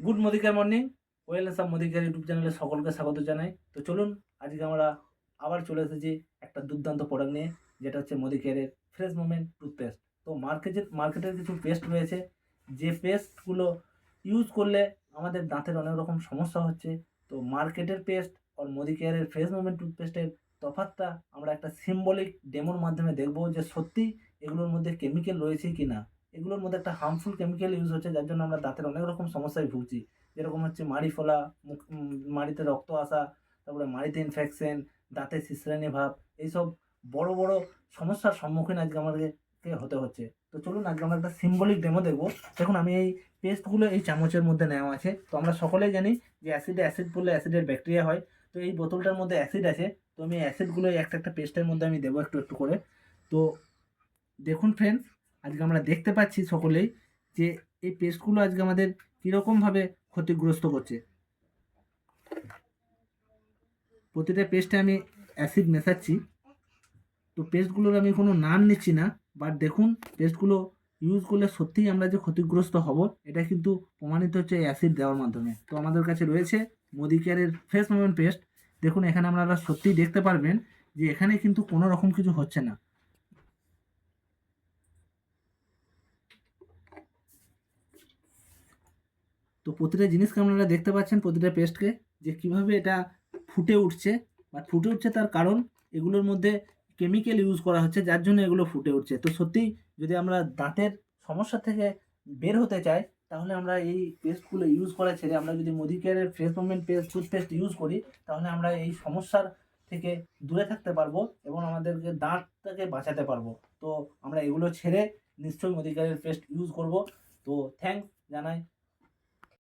Good Modicare morning. Wellness of Modicare YouTube চ্যানেলে সকলকে স্বাগত জানাই। তো চলুন, আজকে আমরা আবার চলে এসেছি একটা দুর্দান্ত প্রোডাক্ট নিয়ে, যেটা হচ্ছে মদিকেয়ারের ফ্রেশ মোমেন্ট টুথপেস্ট। তো মার্কেটের কিছু পেস্ট রয়েছে, যে পেস্টগুলো ইউজ করলে আমাদের দাঁতের অনেক রকম সমস্যা হচ্ছে। তো মার্কেটের পেস্ট আর মদিকেয়ারের ফ্রেশ মোমেন্ট টুথপেস্টের তফাৎটা আমরা একটা সিম্বলিক ডেমোর মাধ্যমে দেখবো যে সত্যি এগুলোর মধ্যে কেমিক্যাল রয়েছে কি না। এগুলোর মধ্যে একটা হার্মফুল কেমিক্যাল ইউজ হচ্ছে, যার জন্য আমরা দাঁতের অনেক রকম সমস্যায় ভুগছি। যেরকম হচ্ছে মাড়ি ফোলা, মাড়িতে রক্ত আসা, তারপরে মাড়িতে ইনফেকশন, দাঁতে শিশরানি ভাব, এইসব বড় বড় সমস্যার সম্মুখীন আজকে আমাদেরকে হতে হচ্ছে। তো চলুন, আজকে আমরা একটা সিম্বলিক ডেমো দেখবো। দেখুন, আমি এই পেস্টগুলো এই চামচের মধ্যে নেওয়া আছে। তো আমরা সকলেই জানি যে অ্যাসিড পড়লে অ্যাসিডের ব্যাকটেরিয়া হয়। তো এই বোতলটার মধ্যে অ্যাসিড আছে। তো আমি অ্যাসিডগুলো একটা একটা পেস্টের মধ্যে আমি দেবো একটু একটু করে। তো দেখুন ফ্রেন্ডস, আজকে আমরা দেখতে পাচ্ছি সকলেই যে এই পেস্টগুলো আজকে আমাদের কীরকমভাবে ক্ষতিগ্রস্ত করছে। প্রতিটা পেস্টে আমি অ্যাসিড মেশাচ্ছি। তো পেস্টগুলোর আমি কোনো নাম নিচ্ছি না, বাট দেখুন পেস্টগুলো ইউজ করলে সত্যিই আমরা যে ক্ষতিগ্রস্ত হব, এটা কিন্তু প্রমাণিত হচ্ছে এই অ্যাসিড দেওয়ার মাধ্যমে। তো আমাদের কাছে রয়েছে মদিকেয়ারের ফ্রেশ মোমেন্ট পেস্ট। দেখুন, এখানে আপনারা সত্যিই দেখতে পারবেন যে এখানে কিন্তু কোনো রকম কিছু হচ্ছে না। তো প্রতিটা জিনিসকে আপনারা দেখতে পাচ্ছেন, প্রতিটা পেস্টকে, যে কিভাবে এটা ফুটে উঠছে। বা ফুটে উঠছে তার কারণ এগুলোর মধ্যে কেমিক্যাল ইউজ করা হচ্ছে, যার জন্য এগুলো ফুটে উঠছে। তো সত্যিই যদি আমরা দাঁতের সমস্যা থেকে বের হতে চাই, তাহলে আমরা এই পেস্টগুলো ইউজ করা ছেড়ে আমরা যদি মদিকেয়ারের ফ্রেশ মোমেন্ট টুথপেস্ট ইউজ করি, তাহলে আমরা এই সমস্যার থেকে দূরে থাকতে পারবো এবং আমাদেরকে দাঁতটাকে বাঁচাতে পারবো। তো আমরা এগুলো ছেড়ে নিশ্চয়ই মদিকেয়ারের পেস্ট ইউজ করব। তো থ্যাঙ্কস জানাই